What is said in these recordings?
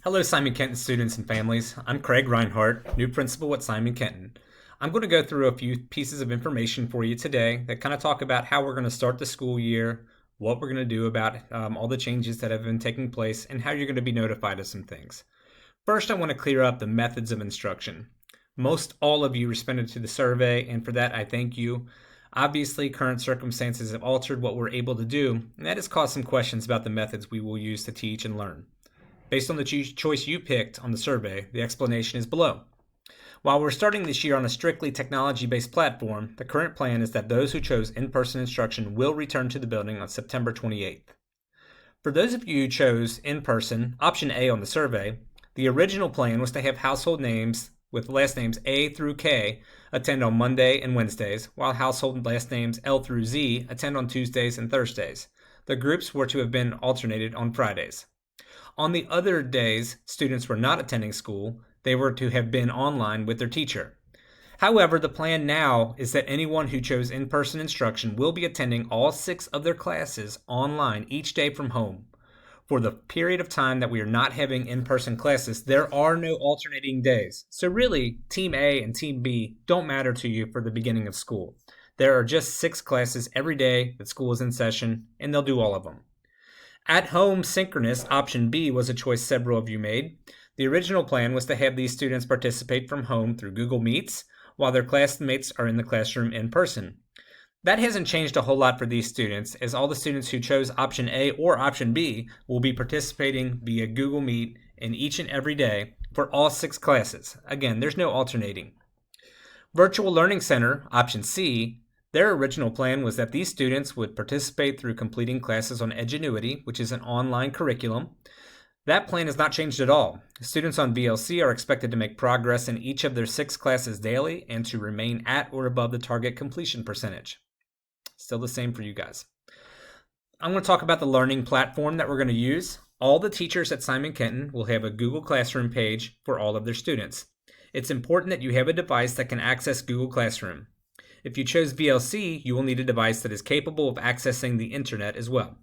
Hello, Simon Kenton students and families. I'm Craig Reinhardt, new principal at Simon Kenton. I'm going to go through a few pieces of information for you today that kind of talk about how we're going to start the school year, what we're going to do about all the changes that have been taking place, and how you're going to be notified of some things. First, I want to clear up the methods of instruction. Most all of you responded to the survey, and for that, I thank you. Obviously, current circumstances have altered what we're able to do, and that has caused some questions about the methods we will use to teach and learn. Based on the choice you picked on the survey, the explanation is below. While we're starting this year on a strictly technology-based platform, the current plan is that those who chose in-person instruction will return to the building on September 28th. For those of you who chose in-person, option A on the survey, the original plan was to have household names with last names A through K attend on Monday and Wednesdays, while household last names L through Z attend on Tuesdays and Thursdays. The groups were to have been alternated on Fridays. On the other days students were not attending school, they were to have been online with their teacher. However, the plan now is that anyone who chose in-person instruction will be attending all 6 of their classes online each day from home. For the period of time that we are not having in-person classes, there are no alternating days. So really, Team A and Team B don't matter to you for the beginning of school. There are just 6 classes every day that school is in session, and they'll do all of them. At home synchronous, option B, was a choice several of you made. The original plan was to have these students participate from home through Google Meets, while their classmates are in the classroom in person. That hasn't changed a whole lot for these students, as all the students who chose option A or option B will be participating via Google Meet in each and every day for all 6 classes. Again, there's no alternating. Virtual Learning Center, option C, their original plan was that these students would participate through completing classes on Edgenuity, which is an online curriculum. That plan has not changed at all. Students on VLC are expected to make progress in each of their 6 classes daily and to remain at or above the target completion percentage. Still the same for you guys. I'm going to talk about the learning platform that we're going to use. All the teachers at Simon Kenton will have a Google Classroom page for all of their students. It's important that you have a device that can access Google Classroom. If you chose VLC, you will need a device that is capable of accessing the internet as well.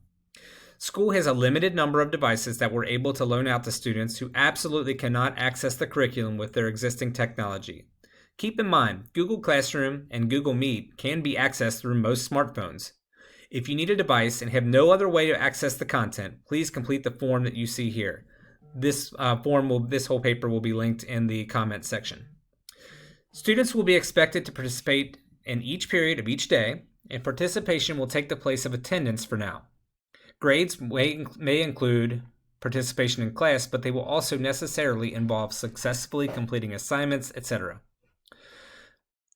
School has a limited number of devices that we're able to loan out to students who absolutely cannot access the curriculum with their existing technology. Keep in mind, Google Classroom and Google Meet can be accessed through most smartphones. If you need a device and have no other way to access the content, please complete the form that you see here. This whole paper will be linked in the comment section. Students will be expected to participate in each period of each day, and participation will take the place of attendance for now. Grades may include participation in class, but they will also necessarily involve successfully completing assignments, etc.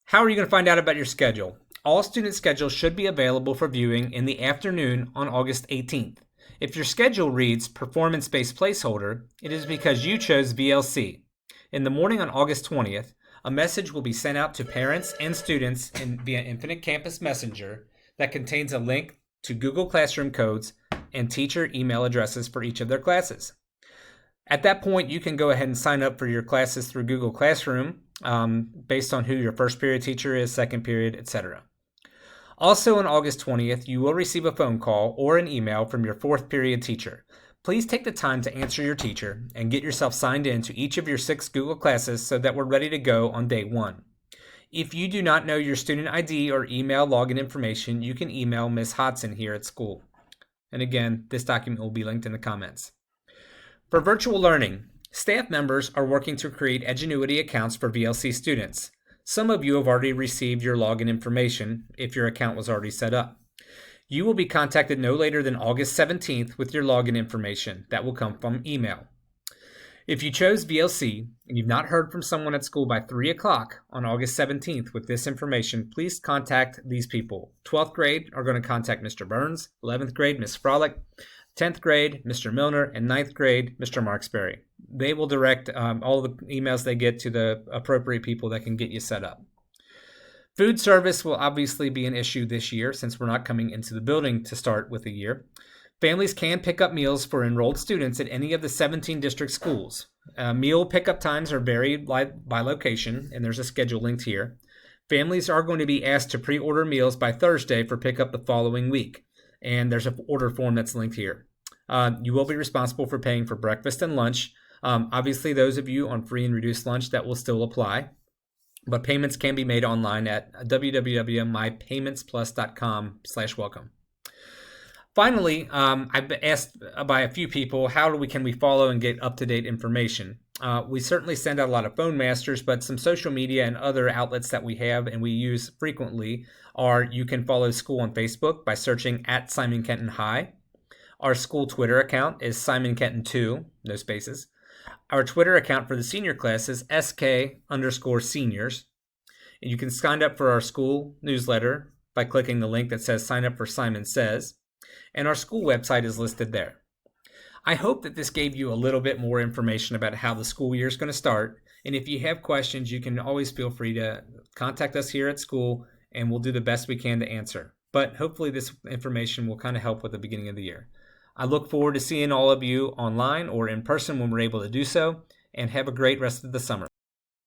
How are you going to find out about your schedule? All student schedules should be available for viewing in the afternoon on August 18th. If your schedule reads performance-based placeholder, it is because you chose VLC. In the morning on August 20th, a message will be sent out to parents and students via Infinite Campus Messenger that contains a link to Google Classroom codes and teacher email addresses for each of their classes. At that point, you can go ahead and sign up for your classes through Google Classroom based on who your first period teacher is, second period, etc. Also on August 20th, you will receive a phone call or an email from your 4th period teacher. Please take the time to answer your teacher and get yourself signed in to each of your 6 Google classes so that we're ready to go on day 1. If you do not know your student ID or email login information, you can email Ms. Hodson here at school. And again, this document will be linked in the comments. For virtual learning, staff members are working to create Edgenuity accounts for VLC students. Some of you have already received your login information if your account was already set up. You will be contacted no later than August 17th with your login information. That will come from email. If you chose VLC and you've not heard from someone at school by 3 o'clock on August 17th with this information, please contact these people. 12th grade are going to contact Mr. Burns, 11th grade, Ms. Frolick, 10th grade, Mr. Milner, and 9th grade, Mr. Marksberry. They will direct all the emails they get to the appropriate people that can get you set up. Food service will obviously be an issue this year since we're not coming into the building to start with the year. Families can pick up meals for enrolled students at any of the 17 district schools. Meal pickup times are varied by location, and there's a schedule linked here. Families are going to be asked to pre-order meals by Thursday for pickup the following week, and there's an order form that's linked here. You will be responsible for paying for breakfast and lunch. Obviously, those of you on free and reduced lunch, that will still apply, but payments can be made online at www.mypaymentsplus.com/welcome. Finally, I've been asked by a few people, can we follow and get up-to-date information? We certainly send out a lot of phone masters, but some social media and other outlets that we have and we use frequently are, you can follow school on Facebook by searching at Simon Kenton High. Our school Twitter account is Simon Kenton 2, no spaces. Our Twitter account for the senior class is SK_seniors. And you can sign up for our school newsletter by clicking the link that says sign up for Simon Says. And our school website is listed there. I hope that this gave you a little bit more information about how the school year is going to start. And if you have questions, you can always feel free to contact us here at school, and we'll do the best we can to answer. But hopefully this information will kind of help with the beginning of the year. I look forward to seeing all of you online or in person when we're able to do so, and have a great rest of the summer.